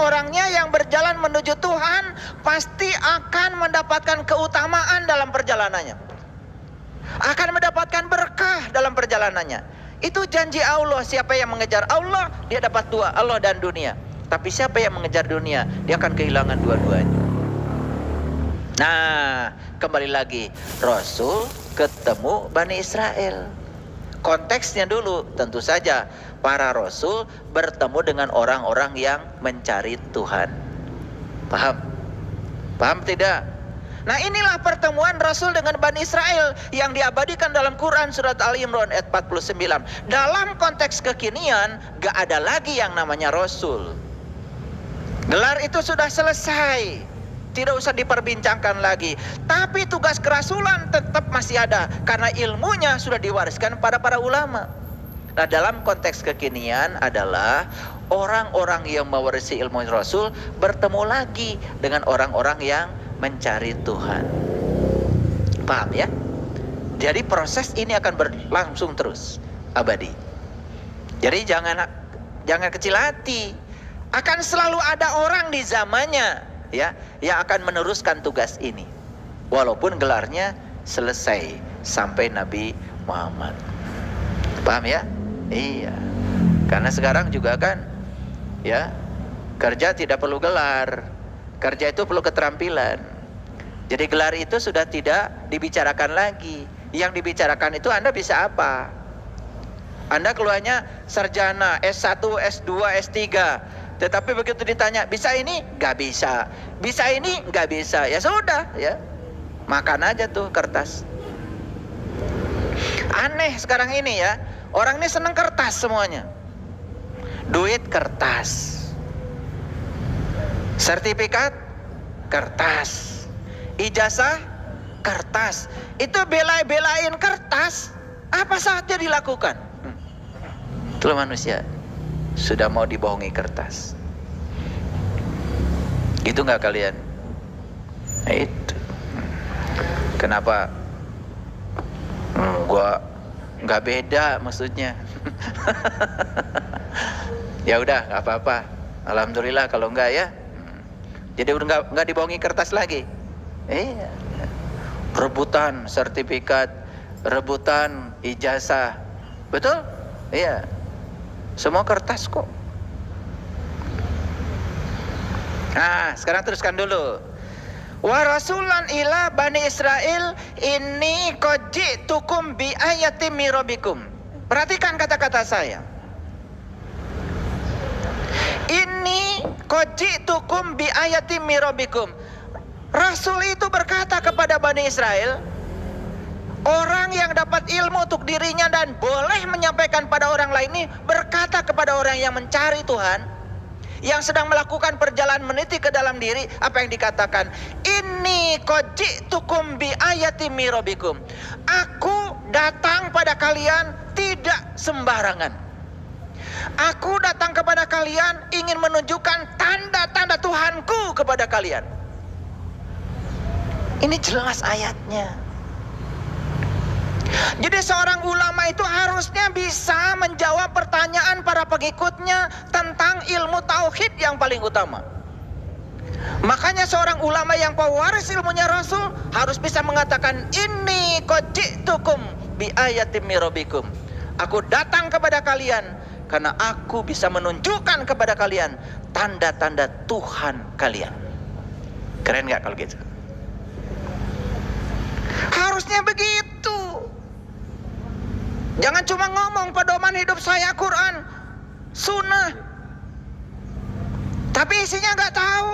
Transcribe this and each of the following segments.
orangnya yang berjalan menuju Tuhan pasti akan mendapatkan keutamaan dalam perjalanannya, akan mendapatkan berkah dalam perjalanannya. Itu janji Allah. Siapa yang mengejar Allah, dia dapat dua, Allah dan dunia. Tapi siapa yang mengejar dunia, dia akan kehilangan dua-duanya. Nah, kembali lagi, Rasul ketemu Bani Israel. Konteksnya dulu, tentu saja para Rasul bertemu dengan orang-orang yang mencari Tuhan. Paham? Paham tidak? Nah, inilah pertemuan Rasul dengan Bani Israel yang diabadikan dalam Quran surat Al-Imran ayat 49. Dalam konteks kekinian, gak ada lagi yang namanya Rasul. Gelar itu sudah selesai, tidak usah diperbincangkan lagi. Tapi tugas kerasulan tetap masih ada, karena ilmunya sudah diwariskan pada para ulama. Nah, dalam konteks kekinian adalah orang-orang yang mewarisi ilmu Rasul bertemu lagi dengan orang-orang yang mencari Tuhan. Paham ya? Jadi proses ini akan berlangsung terus, abadi. Jadi jangan kecil hati. Akan selalu ada orang di zamannya, ya, yang akan meneruskan tugas ini. Walaupun gelarnya selesai sampai Nabi Muhammad. Paham ya? Iya. Karena sekarang juga kan, ya, kerja tidak perlu gelar. Kerja itu perlu keterampilan. Jadi gelar itu sudah tidak dibicarakan lagi. Yang dibicarakan itu Anda bisa apa? Anda keluarnya sarjana, S1, S2, S3. Tetapi begitu ditanya, bisa ini? Gak bisa. Bisa ini? Gak bisa. Ya sudah, ya. Makan aja tuh kertas. Aneh sekarang ini ya. Orang ini seneng kertas semuanya. Duit kertas. Sertifikat kertas. Ijazah kertas. Itu bela-belain kertas. Apa saatnya dilakukan? Itulah manusia. Sudah mau dibohongi kertas. Gitu nggak kalian? Nah, itu. Kenapa? Gua nggak beda maksudnya. Ya udah, nggak apa-apa. Alhamdulillah kalau enggak ya. Jadi udah nggak dibohongi kertas lagi. Iya. Rebutan sertifikat, rebutan ijazah, betul? Iya. Semua kertas kok. Nah, sekarang teruskan dulu. Wa rasulan ila Bani Israel inni qad ji'tukum bi ayatin min rabbikum. Perhatikan kata-kata saya. Inni qad ji'tukum bi ayatin min rabbikum. Rasul itu berkata kepada Bani Israel, orang yang dapat ilmu untuk dirinya dan boleh menyampaikan pada orang lain ini, berkata kepada orang yang mencari Tuhan, yang sedang melakukan perjalanan meniti ke dalam diri, apa yang dikatakan? Inni qad ji'tukum bi ayatin min rabbikum. Aku datang pada kalian tidak sembarangan. Aku datang kepada kalian ingin menunjukkan tanda-tanda Tuhanku kepada kalian. Ini jelas ayatnya. Jadi seorang ulama itu harusnya bisa menjawab pertanyaan para pengikutnya tentang ilmu tauhid yang paling utama. Makanya seorang ulama yang pewaris ilmunya Rasul harus bisa mengatakan, inni qad ji'tukum bi ayatin min rabbikum. Aku datang kepada kalian karena aku bisa menunjukkan kepada kalian tanda-tanda Tuhan kalian. Keren gak kalau gitu? Harusnya begitu. Jangan cuma ngomong pedoman hidup saya Quran, sunnah, tapi isinya nggak tahu.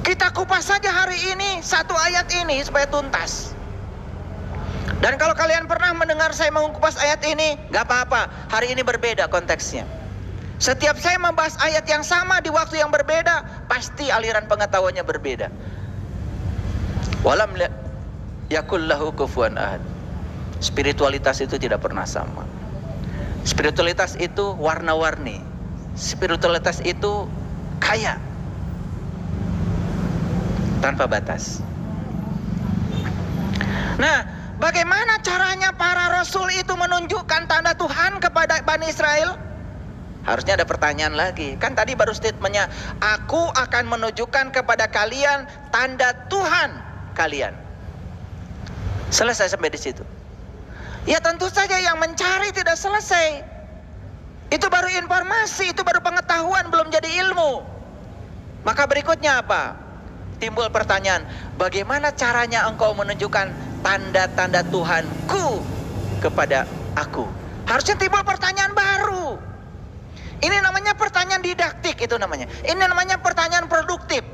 Kita kupas saja hari ini satu ayat ini supaya tuntas. Dan kalau kalian pernah mendengar saya mengupas ayat ini, nggak apa-apa. Hari ini berbeda konteksnya. Setiap saya membahas ayat yang sama di waktu yang berbeda, pasti aliran pengetahuannya berbeda. Walam yakul lahu kufuwan ahad. Spiritualitas itu tidak pernah sama. Spiritualitas itu warna-warni. Spiritualitas itu kaya, tanpa batas. Nah, bagaimana caranya para rasul itu menunjukkan tanda Tuhan kepada Bani Israel? Harusnya ada pertanyaan lagi. Kan tadi baru statementnya, aku akan menunjukkan kepada kalian tanda Tuhan kalian. Selesai sampai di situ. Ya tentu saja yang mencari tidak selesai. Itu baru informasi, itu baru pengetahuan, belum jadi ilmu. Maka berikutnya apa? Timbul pertanyaan, bagaimana caranya engkau menunjukkan tanda-tanda Tuhanku kepada aku? Harusnya timbul pertanyaan baru. Ini namanya pertanyaan didaktik, itu namanya. Ini namanya pertanyaan produktif.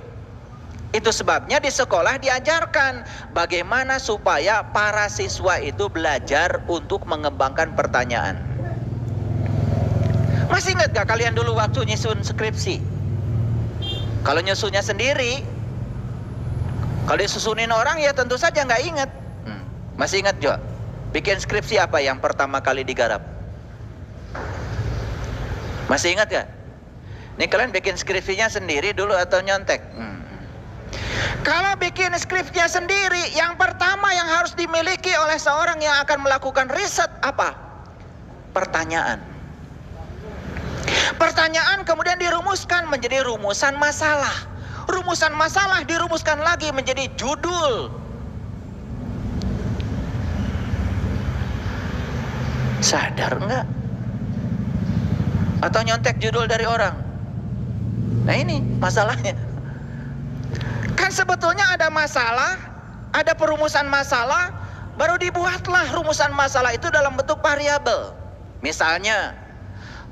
Itu sebabnya di sekolah diajarkan bagaimana supaya para siswa itu belajar untuk mengembangkan pertanyaan. Masih ingat gak kalian dulu waktu nyusun skripsi? Kalau nyusunnya sendiri, kalau disusunin orang ya tentu saja nggak ingat. Masih ingat juga? Bikin skripsi apa yang pertama kali digarap? Masih ingat gak? Ini kalian bikin skripsinya sendiri dulu atau nyontek? Kalau bikin skripsinya sendiri, yang pertama yang harus dimiliki oleh seorang yang akan melakukan riset apa? Pertanyaan. Pertanyaan kemudian dirumuskan menjadi rumusan masalah. Rumusan masalah dirumuskan lagi menjadi judul. Sadar enggak? Atau nyontek judul dari orang? Nah ini masalahnya. Kan sebetulnya ada masalah, ada perumusan masalah, baru dibuatlah rumusan masalah itu dalam bentuk variabel. Misalnya,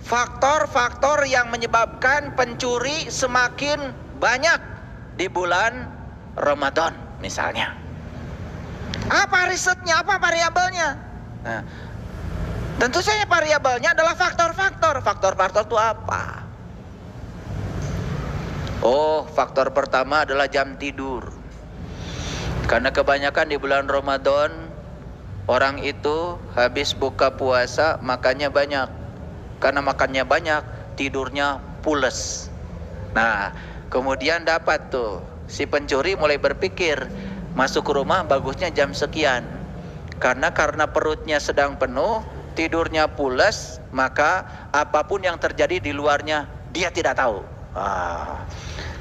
faktor-faktor yang menyebabkan pencuri semakin banyak di bulan Ramadan misalnya. Apa risetnya, apa variabelnya? Nah, tentu saja variabelnya adalah faktor-faktor. Faktor-faktor itu apa? Oh, faktor pertama adalah jam tidur. Karena kebanyakan di bulan Ramadan orang itu habis buka puasa makannya banyak. Karena makannya banyak, tidurnya pules. Nah, kemudian dapat tuh si pencuri mulai berpikir, masuk ke rumah bagusnya jam sekian. Karena perutnya sedang penuh, tidurnya pules, maka apapun yang terjadi di luarnya dia tidak tahu.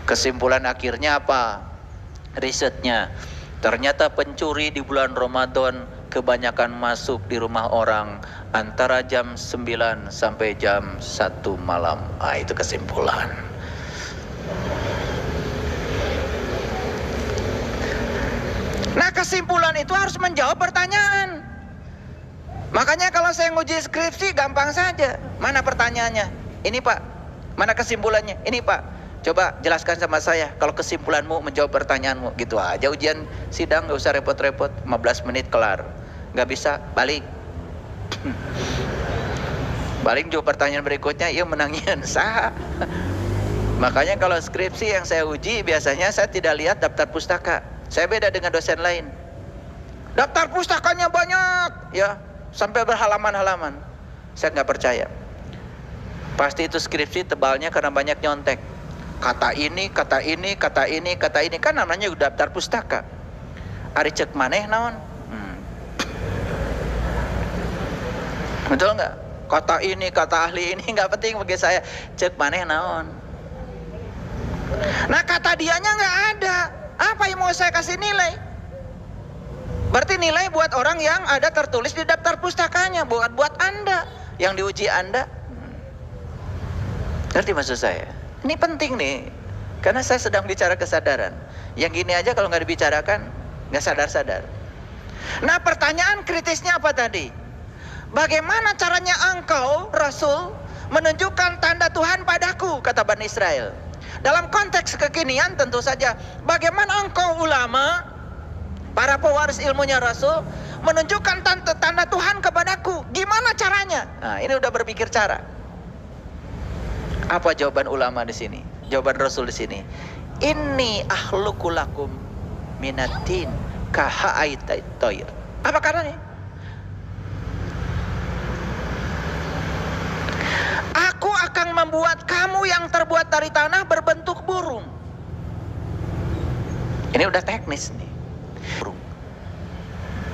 Kesimpulan akhirnya apa? Risetnya, ternyata pencuri di bulan Ramadan kebanyakan masuk di rumah orang antara jam 9 sampai jam 1 malam. Itu kesimpulan. Nah, kesimpulan itu harus menjawab pertanyaan. Makanya kalau saya nguji skripsi gampang saja. Mana pertanyaannya? Ini Pak. Mana kesimpulannya? Ini Pak. Coba jelaskan sama saya. Kalau kesimpulanmu menjawab pertanyaanmu. Gitu aja ujian sidang, gak usah repot-repot. 15 menit kelar. Gak bisa, balik. Balik jawab pertanyaan berikutnya. Iya menangin sah. Makanya kalau skripsi yang saya uji, biasanya saya tidak lihat daftar pustaka. Saya beda dengan dosen lain. Daftar pustakanya banyak, ya, sampai berhalaman-halaman. Saya nggak percaya. Pasti itu skripsi tebalnya karena banyak nyontek. Kata ini, kata ini, kata ini, kata ini, kan namanya daftar pustaka. Ari cek maneh naon? Betul nggak? Kata ini, kata ahli ini nggak penting bagi saya. Cek maneh naon? Nah, kata dianya nggak ada. Apa yang mau saya kasih nilai? Berarti nilai buat orang yang ada tertulis di daftar pustakanya, bukan buat Anda yang diuji Anda. Ngerti maksud saya? Ini penting nih, karena saya sedang bicara kesadaran. Yang gini aja kalau nggak dibicarakan, nggak sadar-sadar. Nah, pertanyaan kritisnya apa tadi? Bagaimana caranya engkau, Rasul, menunjukkan tanda Tuhan padaku, kata Bani Israel. Dalam konteks kekinian tentu saja, bagaimana engkau ulama, para pewaris ilmunya Rasul, menunjukkan tanda Tuhan kepadaku? Gimana caranya? Nah, ini udah berpikir cara. Apa jawaban ulama di sini? Jawaban Rasul di sini. Inni akhluqu lakum minatin kaha'aitait toir. Apa katanya? Aku akan membuat kamu yang terbuat dari tanah berbentuk burung. Ini udah teknis nih. Burung.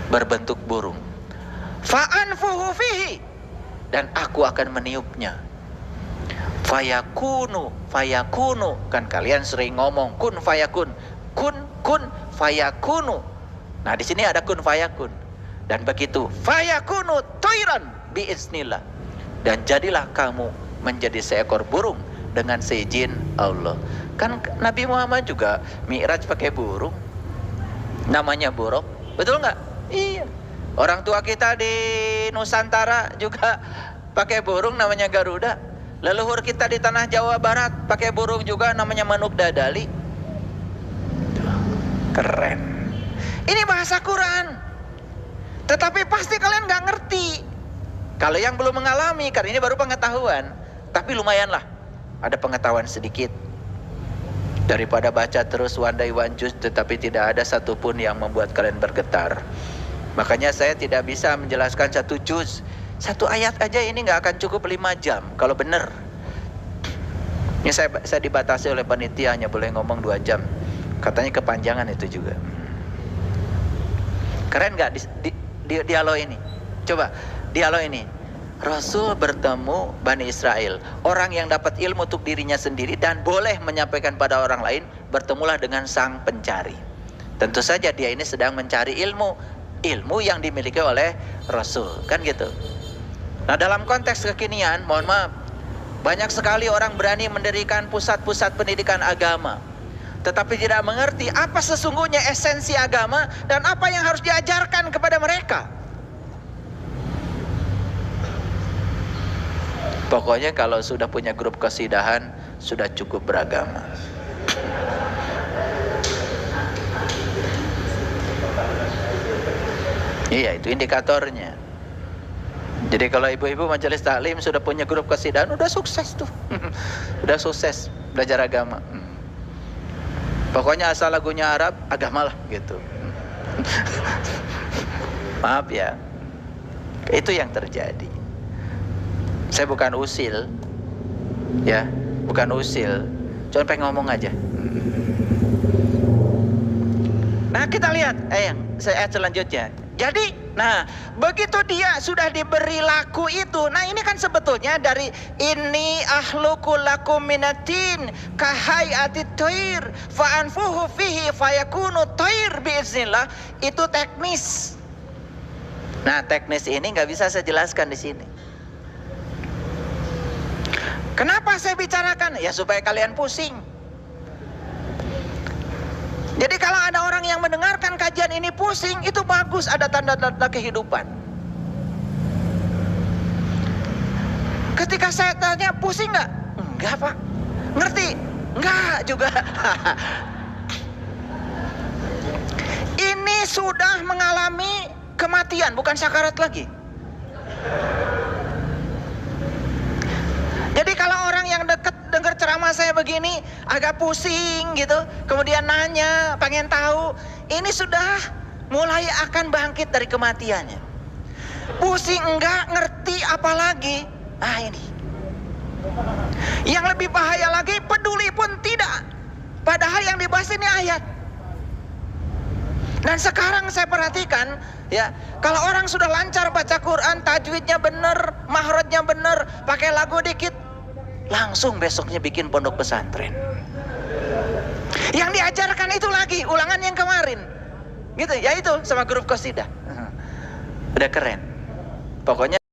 Berbentuk burung. Fa'anfuhu fihi. Dan aku akan meniupnya. Fayakunu, fayakunu. Kan kalian sering ngomong kun fayakun, kun fayakunu. Nah di sini ada kun fayakun. Dan begitu fayakunu toiran biiznillah. Dan jadilah kamu menjadi seekor burung dengan seizin Allah. Kan Nabi Muhammad juga mi'raj pakai burung, namanya buruk, betul nggak? Iya. Orang tua kita di Nusantara juga pakai burung, namanya Garuda. Leluhur kita di tanah Jawa Barat pakai burung juga, namanya manuk dadali. Keren. Ini bahasa Quran. Tetapi pasti kalian nggak ngerti. Kalau yang belum mengalami, karena ini baru pengetahuan. Tapi lumayanlah, ada pengetahuan sedikit. Daripada baca terus wandai wanjus tetapi tidak ada satupun yang membuat kalian bergetar. Makanya saya tidak bisa menjelaskan satu juz. Satu ayat aja ini nggak akan cukup 5 jam kalau benar. Ini saya dibatasi oleh panitia, hanya boleh ngomong 2 jam. Katanya kepanjangan itu juga. Keren nggak dialog ini? Coba dialog ini. Rasul bertemu Bani Israel, orang yang dapat ilmu untuk dirinya sendiri dan boleh menyampaikan pada orang lain, bertemulah dengan sang pencari. Tentu saja dia ini sedang mencari ilmu yang dimiliki oleh Rasul, kan gitu. Nah dalam konteks kekinian, mohon maaf, banyak sekali orang berani mendirikan pusat-pusat pendidikan agama, tetapi tidak mengerti apa sesungguhnya esensi agama dan apa yang harus diajarkan kepada mereka. Pokoknya kalau sudah punya grup kesidahan, sudah cukup beragama. Iya, itu indikatornya. Jadi kalau ibu-ibu majelis taklim sudah punya grup kesidahan, udah sukses tuh. Udah sukses belajar agama. Pokoknya asal lagunya Arab, agamalah gitu. Maaf ya, itu yang terjadi. Saya bukan usil, ya, bukan usil. Cuma pengen ngomong aja. Nah kita lihat ayat selanjutnya. Jadi, nah begitu dia sudah diberi laku itu, nah ini kan sebetulnya dari ini ahluku lakum minatin kahayati toir fa'anfuhu fihi fayakunu toir biiznillah. Itu teknis. Nah teknis ini nggak bisa saya jelaskan di sini. Kenapa saya bicarakan? Ya supaya kalian pusing. Jadi kalau ada orang yang mendengarkan kajian ini pusing, itu bagus, ada tanda-tanda kehidupan. Ketika saya tanya, pusing nggak? Enggak Pak. Ngerti? Enggak juga. Ini sudah mengalami kematian, bukan sakarat lagi. Jadi kalau orang yang dekat dengar ceramah saya begini agak pusing gitu, kemudian nanya, pengen tahu, ini sudah mulai akan bangkit dari kematiannya. Pusing enggak, ngerti apalagi. Ini. Yang lebih bahaya lagi, peduli pun tidak. Padahal yang dibahas ini ayat. Dan sekarang saya perhatikan, ya, kalau orang sudah lancar baca Quran, tajwidnya bener, mahrajnya bener, pakai lagu dikit, langsung besoknya bikin pondok pesantren. Yang diajarkan itu lagi ulangan yang kemarin, gitu ya, itu sama grup qasidah. Udah keren. Pokoknya